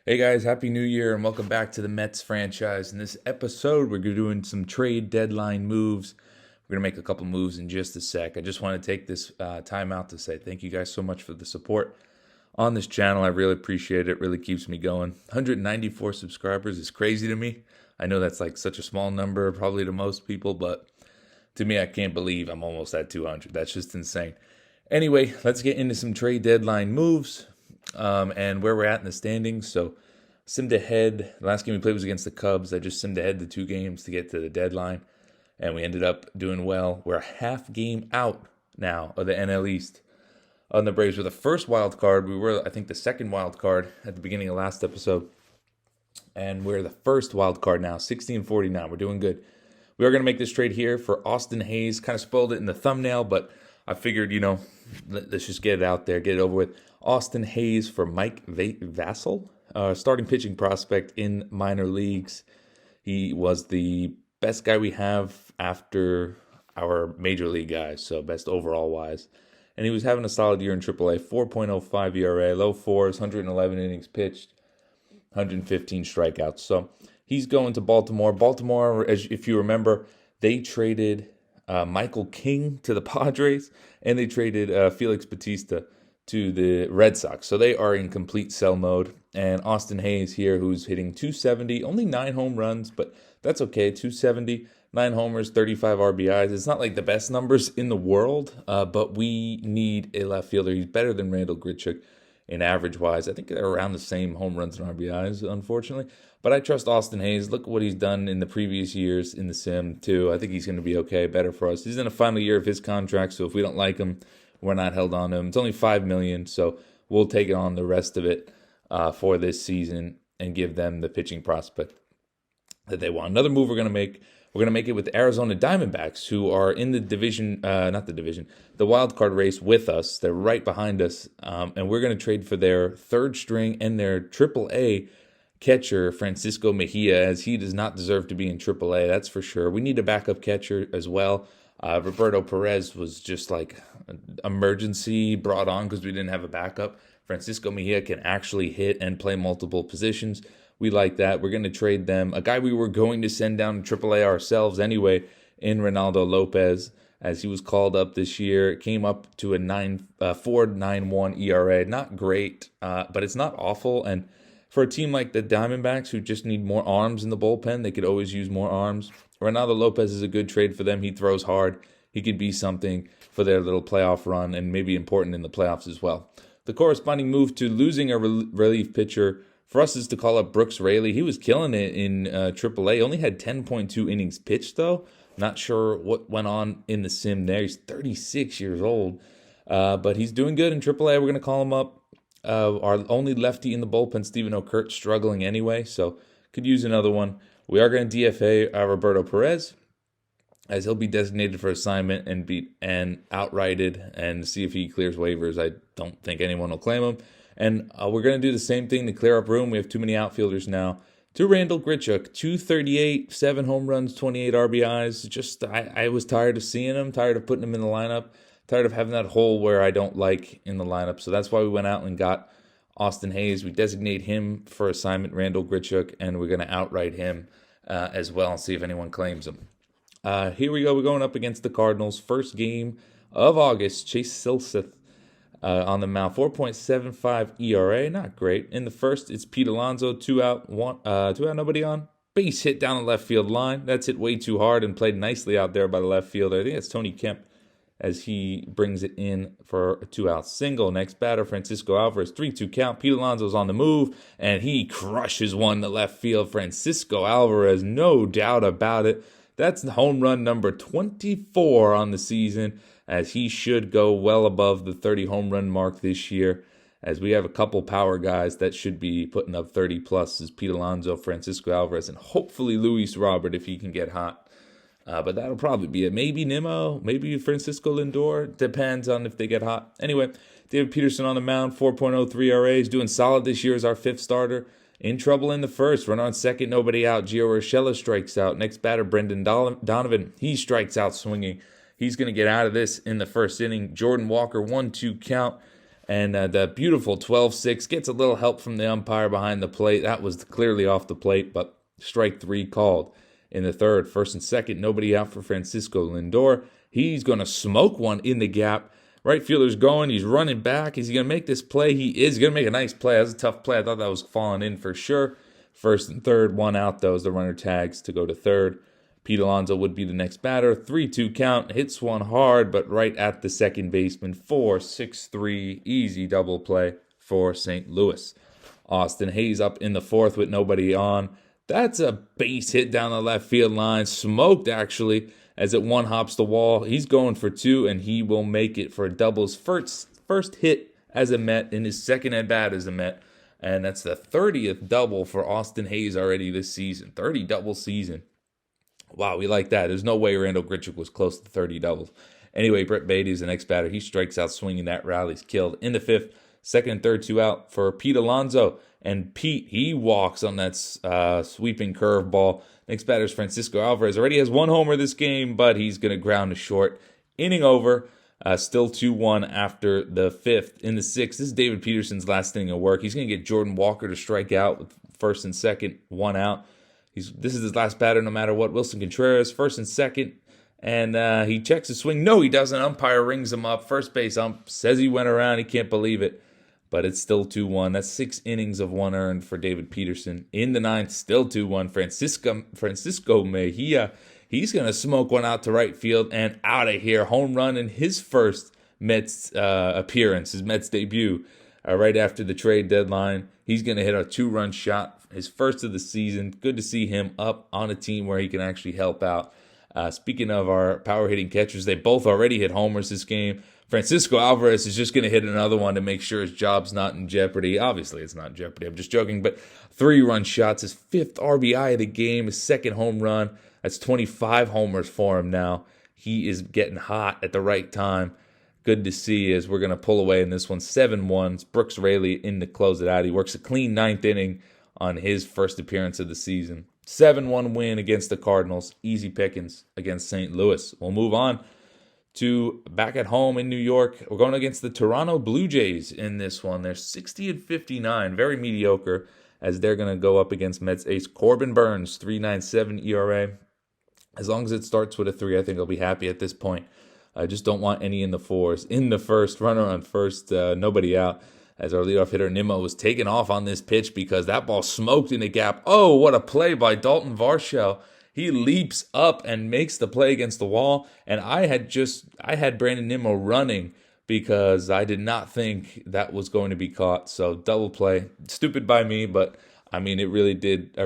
Hey guys, Happy New Year and welcome back to the Mets franchise. In this episode, we're doing some trade deadline moves. We're going to make a couple moves in just a sec. I just want to take this time out to say thank you guys so much for the support on this channel. I really appreciate it. It really keeps me going. 194 subscribers is crazy to me. I know that's like such a small number, probably to most people, but to me, I can't believe I'm almost at 200. That's just insane. Anyway, let's get into some trade deadline moves and where we're at in the standings. So, simmed ahead. The last game we played was against the Cubs. I just simmed ahead the 2 games to get to the deadline, and we ended up doing well. We're a half game out now of the NL East. On the Braves were the first wild card. We were, I think, the second wild card at the beginning of last episode, and we're the first wild card now, 60-49. We're doing good. We are going to make this trade here for Austin Hayes. Kind of spoiled it in the thumbnail, but I figured, let's just get it out there, get it over with. Austin Hayes for Mike Vassell, starting pitching prospect in minor leagues. He was the best guy we have after our major league guys, so best overall wise. And he was having a solid year in AAA, 4.05 ERA, low fours, 111 innings pitched, 115 strikeouts. So he's going to Baltimore. Baltimore, if you remember, they traded Michael King to the Padres, and they traded Felix Bautista to the Red Sox. So they are in complete sell mode. And Austin Hayes here, who's hitting 270, only 9 home runs, but that's okay. 270, 9 homers, 35 RBIs. It's not like the best numbers in the world, but we need a left fielder. He's better than Randall Grichuk in average-wise. I think they're around the same home runs and RBIs, unfortunately. But I trust Austin Hayes. Look what he's done in the previous years in the sim, too. I think he's going to be okay, better for us. He's in the final year of his contract, so if we don't like him, we're not held on to him. It's only $5 million, so we'll take on the rest of it for this season and give them the pitching prospect that they want. Another move we're going to make it with the Arizona Diamondbacks, who are in the division, the wild card race with us. They're right behind us, and we're going to trade for their third string and their AAA catcher, Francisco Mejia, as he does not deserve to be in AAA, that's for sure. We need a backup catcher as well. Roberto Perez was just like an emergency brought on because we didn't have a backup. Francisco Mejia can actually hit and play multiple positions. We like that. We're going to trade them. A guy we were going to send down to AAA ourselves anyway in Ronaldo Lopez, as he was called up this year. It came up to a 4.91 ERA. Not great, but it's not awful. And for a team like the Diamondbacks who just need more arms in the bullpen, they could always use more arms. Ronaldo Lopez is a good trade for them. He throws hard. He could be something for their little playoff run and maybe important in the playoffs as well. The corresponding move to losing a relief pitcher for us is to call up Brooks Raley. He was killing it in AAA. Only had 10.2 innings pitched, though. Not sure what went on in the sim there. He's 36 years old, but he's doing good in AAA. We're going to call him up. Our only lefty in the bullpen, Stephen O'Kurt, struggling anyway, so could use another one. We are going to DFA Roberto Perez, as he'll be designated for assignment and outrighted and see if he clears waivers. I don't think anyone will claim him. And we're going to do the same thing to clear up room. We have too many outfielders now. To Randall Grichuk, 238, 7 home runs, 28 RBIs. I was tired of seeing him, tired of putting him in the lineup, tired of having that hole where I don't like in the lineup. So that's why we went out and got Austin Hayes. We designate him for assignment, Randall Grichuk, and we're going to outright him as well and see if anyone claims him. Here we go. We're going up against the Cardinals. First game of August. Chase Silseth on the mound. 4.75 ERA. Not great. In the first, it's Pete Alonso. 2 out, nobody on. Base hit down the left field line. That's hit way too hard and played nicely out there by the left fielder. I think that's Tony Kemp as he brings it in for a 2-out single. Next batter, Francisco Alvarez, 3-2 count. Pete Alonso's on the move, and he crushes one to left field. Francisco Alvarez, no doubt about it. That's home run number 24 on the season, as he should go well above the 30 home run mark this year, as we have a couple power guys that should be putting up 30 plus, as Pete Alonso, Francisco Alvarez, and hopefully Luis Robert if he can get hot. But that'll probably be it. Maybe Nimmo, maybe Francisco Lindor. Depends on if they get hot. Anyway, David Peterson on the mound, 4.03 ERA. He's doing solid this year as our 5th starter. In trouble in the first. Run on second, nobody out. Gio Urshela strikes out. Next batter, Brendan Donovan. He strikes out swinging. He's going to get out of this in the first inning. Jordan Walker, 1-2 count. And the beautiful 12-6 gets a little help from the umpire behind the plate. That was clearly off the plate, but strike 3 called in the third. First and second, nobody out for Francisco Lindor. He's going to smoke one in the gap. Right fielder's going. He's running back. Is he going to make this play? He is going to make a nice play. That was a tough play. I thought that was falling in for sure. First and third, one out, though, as the runner tags to go to third. Pete Alonso would be the next batter. 3-2 count. Hits one hard, but right at the second baseman. 4-6-3. Easy double play for St. Louis. Austin Hayes up in the fourth with nobody on. That's a base hit down the left field line. Smoked, actually, as it one hops the wall. He's going for 2, and he will make it for a doubles. First hit as a Met in his second at-bat as a Met. And that's the 30th double for Austin Hayes already this season. 30 double season. Wow, we like that. There's no way Randall Grichuk was close to 30 doubles. Anyway, Brett Beatty is the next batter. He strikes out swinging. That rally's killed in the fifth. Second and third, 2 out for Pete Alonso. And Pete, he walks on that sweeping curveball. Next batter is Francisco Alvarez. Already has 1 homer this game, but he's going to ground to short. Inning over. Still 2-1 after the fifth. In the sixth, this is David Peterson's last inning of work. He's going to get Jordan Walker to strike out with first and second, 1 out. This is his last batter no matter what. Wilson Contreras, first and second. And he checks his swing. No, he doesn't. Umpire rings him up. First base ump says he went around. He can't believe it. But it's still 2-1. That's 6 innings of 1 earned for David Peterson. In the ninth, still 2-1. Francisco Mejia, he's going to smoke one out to right field and out of here. Home run in his first Mets appearance, his Mets debut, right after the trade deadline. He's going to hit a 2-run shot, his first of the season. Good to see him up on a team where he can actually help out. Speaking of our power-hitting catchers, they both already hit homers this game. Francisco Alvarez is just going to hit another one to make sure his job's not in jeopardy. Obviously, it's not in jeopardy. I'm just joking. But 3-run shots, his 5th RBI of the game, his 2nd home run. That's 25 homers for him now. He is getting hot at the right time. Good to see as we're going to pull away in this one. 7-1. It's Brooks Raley in to close it out. He works a clean 9th inning on his first appearance of the season. 7-1 win against the Cardinals. Easy pickings against St. Louis. We'll move on to back at home in New York. We're going against the Toronto Blue Jays in this one. They're 60-59, very mediocre, as they're going to go up against Mets ace Corbin Burns, 3.97 ERA. As long as it starts with a 3, I think I'll be happy at this point. I just don't want any in the 4s. In the first, runner on first, nobody out, as our leadoff hitter Nimmo was taken off on this pitch because that ball smoked in the gap. Oh, what a play by Dalton Varsho. He leaps up and makes the play against the wall. And I had Brandon Nimmo running because I did not think that was going to be caught. So double play. Stupid by me, but I mean, I really did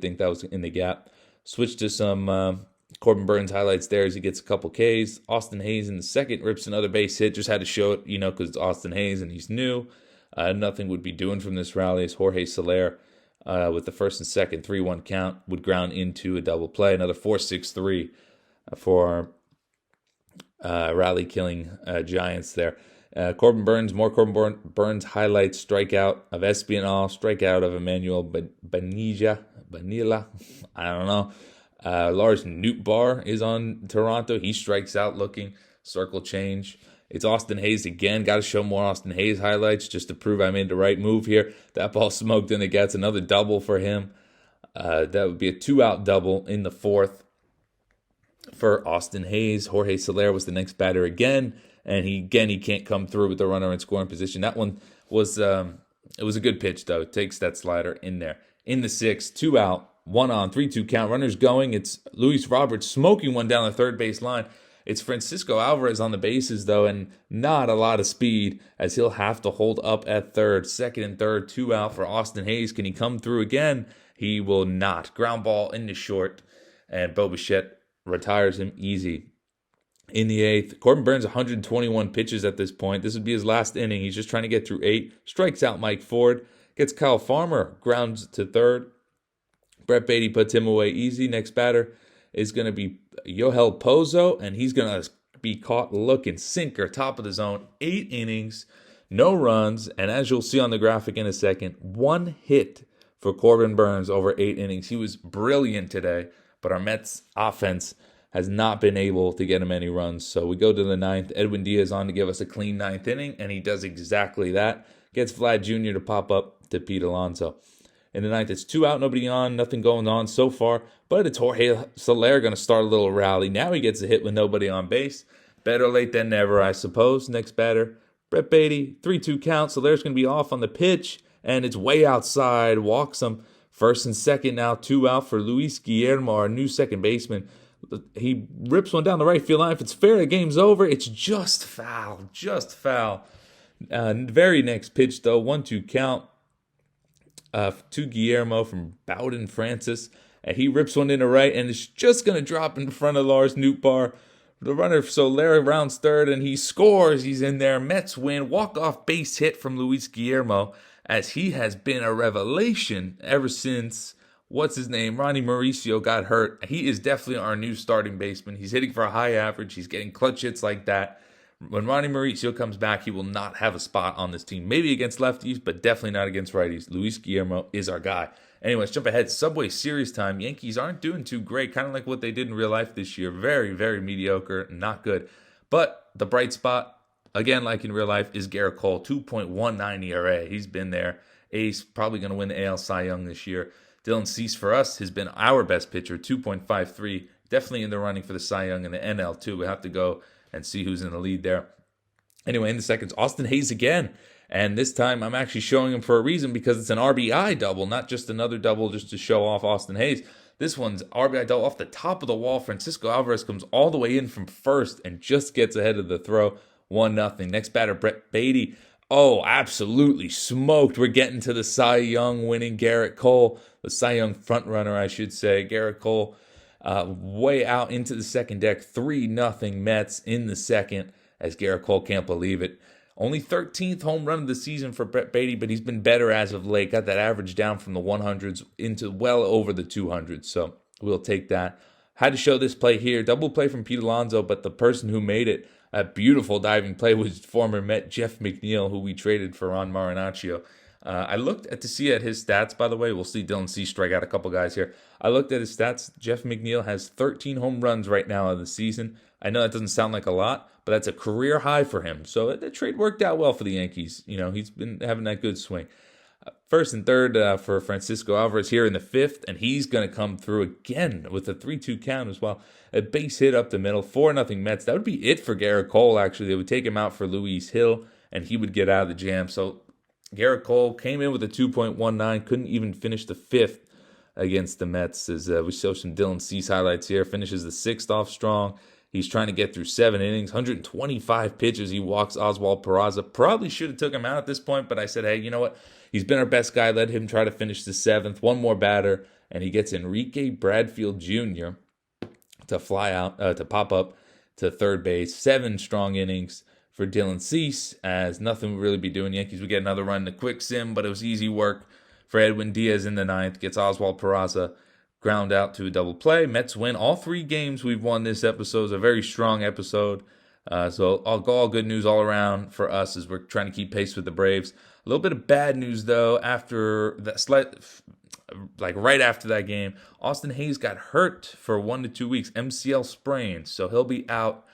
think that was in the gap. Switch to some Corbin Burns highlights there as he gets a couple Ks. Austin Hayes in the second rips another base hit. Just had to show it, because it's Austin Hayes and he's new. Nothing would be doing from this rally as Jorge Soler with the first and second 3-1 count would ground into a double play. Another 4-6-3 for our rally-killing Giants there. Corbin Burns, more Corbin Burns highlights, strikeout of Espinal, strikeout of Emmanuel Banila, I don't know. Lars Nootbaar is on Toronto. He strikes out looking, circle change. It's Austin Hayes again. Got to show more Austin Hayes highlights just to prove I made the right move here. That ball smoked in the gets. Another double for him. That would be a 2-out double in the fourth for Austin Hayes. Jorge Soler was the next batter again. And he can't come through with the runner in scoring position. That one was it was a good pitch, though. It takes that slider in there. In the sixth, 2 out, 1 on, 3-2 count. Runners going. It's Luis Roberts smoking one down the third base line. It's Francisco Alvarez on the bases, though, and not a lot of speed as he'll have to hold up at third. Second and third, 2 out for Austin Hayes. Can he come through again? He will not. Ground ball into short, and Bo Bichette retires him easy. In the eighth, Corbin Burns 121 pitches at this point. This would be his last inning. He's just trying to get through 8. Strikes out Mike Ford. Gets Kyle Farmer. Grounds to third. Brett Beatty puts him away easy. Next batter is going to be Yohel Pozo, and he's going to be caught looking. Sinker, top of the zone. 8 innings, no runs, and as you'll see on the graphic in a second, 1 hit for Corbin Burns over 8 innings. He was brilliant today, but our Mets offense has not been able to get him any runs. So we go to the ninth. Edwin Diaz on to give us a clean ninth inning, and he does exactly that. Gets Vlad Jr. to pop up to Pete Alonso. In the ninth, it's 2 out, nobody on, nothing going on so far. But it's Jorge Soler going to start a little rally. Now he gets a hit with nobody on base. Better late than never, I suppose. Next batter, Brett Beatty, 3-2 count. Soler's going to be off on the pitch, and it's way outside. Walks him. First and second now, 2 out for Luis Guillermo, our new second baseman. He rips one down the right field line. If it's fair, the game's over. It's just foul. Just foul. Very next pitch, though. 1-2 count to Guillermo from Bowden Francis. And he rips one in the right, and it's just going to drop in front of Lars Nootbaar. The runner, Soler, rounds third, and he scores. He's in there. Mets win. Walk-off base hit from Luis Guillermo, as he has been a revelation ever since, Ronnie Mauricio got hurt. He is definitely our new starting baseman. He's hitting for a high average. He's getting clutch hits like that. When Ronnie Mauricio comes back, he will not have a spot on this team. Maybe against lefties, but definitely not against righties. Luis Guillermo is our guy. Anyways, jump ahead. Subway Series time. Yankees aren't doing too great, kind of like what they did in real life this year. Very, very mediocre, not good. But the bright spot, again, like in real life, is Garrett Cole, 2.19 ERA. He's been there. Ace, probably going to win the AL Cy Young this year. Dylan Cease, for us, has been our best pitcher, 2.53. Definitely in the running for the Cy Young and the NL, too. We'll have to go and see who's in the lead there. Anyway, in the seconds, Austin Hayes again. And this time, I'm actually showing him for a reason, because it's an RBI double, not just another double just to show off Austin Hayes. This one's RBI double off the top of the wall. Francisco Alvarez comes all the way in from first and just gets ahead of the throw. 1-0. Next batter, Brett Beatty. Oh, absolutely smoked. We're getting to the Cy Young winning Garrett Cole, the Cy Young frontrunner, I should say. Garrett Cole way out into the second deck. 3-0 Mets in the second, as Garrett Cole can't believe it. Only 13th home run of the season for Brett Beatty, but he's been better as of late. Got that average down from the 100s into well over the 200s, so we'll take that. Had to show this play here. Double play from Pete Alonso, but the person who made it a beautiful diving play was former Met Jeff McNeil, who we traded for Ron Marinaccio. I looked to see at his stats, by the way. We'll see Dylan Cease strike out a couple guys here. I looked at his stats. Jeff McNeil has 13 home runs right now of the season. I know that doesn't sound like a lot, but that's a career high for him. So the trade worked out well for the Yankees. You know, he's been having that good swing. First and third for Francisco Alvarez here in the fifth, and he's going to come through again with a 3-2 count as well. A base hit up the middle, 4-0 Mets. That would be it for Garrett Cole, actually. They would take him out for Luis Hill, and he would get out of the jam. So Garrett Cole came in with a 2.19, couldn't even finish the fifth against the Mets. As we show some Dylan Cease highlights here, finishes the sixth off strong. He's trying to get through 7 innings, 125 pitches. He walks Oswald Peraza. Probably should have took him out at this point, but I said, hey, you know what? He's been our best guy. Let him try to finish the seventh. One more batter, and he gets Enrique Bradfield Jr. to fly out, to pop up to third base. 7 strong innings for Dylan Cease, as nothing would really be doing. Yankees would get another run in the quick sim, but it was easy work for Edwin Diaz in the ninth. Gets Oswald Peraza ground out to a double play. Mets win all 3 games we've won this episode. It's a very strong episode. So all good news all around for us as we're trying to keep pace with the Braves. A little bit of bad news, though, after that right after that game. Austin Hayes got hurt for 1 to 2 weeks, MCL sprain. So he'll be out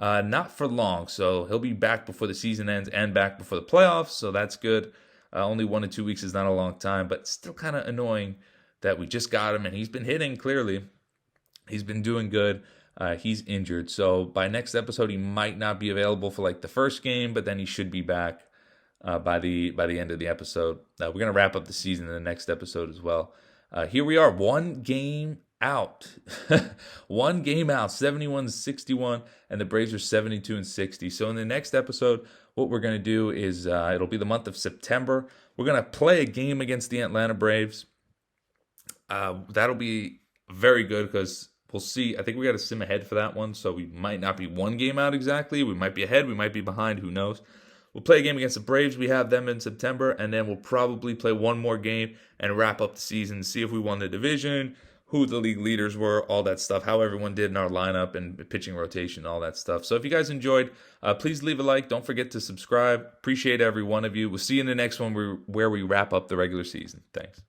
not for long. So he'll be back before the season ends and back before the playoffs. So that's good. Only 1 to 2 weeks is not a long time, but still kind of annoying that we just got him, and he's been hitting, clearly. He's been doing good. He's injured. So by next episode, he might not be available for the first game, but then he should be back by the end of the episode. We're going to wrap up the season in the next episode as well. Here we are, 1 game out. 1 game out, 71-61, and the Braves are 72-60. So in the next episode, what we're going to do is it'll be the month of September. We're going to play a game against the Atlanta Braves. That'll be very good because we'll see. I think we got to sim ahead for that one, so we might not be 1 game out exactly. We might be ahead. We might be behind. Who knows? We'll play a game against the Braves. We have them in September, and then we'll probably play 1 more game and wrap up the season, see if we won the division, who the league leaders were, all that stuff, how everyone did in our lineup and pitching rotation, all that stuff. So if you guys enjoyed, please leave a like. Don't forget to subscribe. Appreciate every one of you. We'll see you in the next one where we wrap up the regular season. Thanks.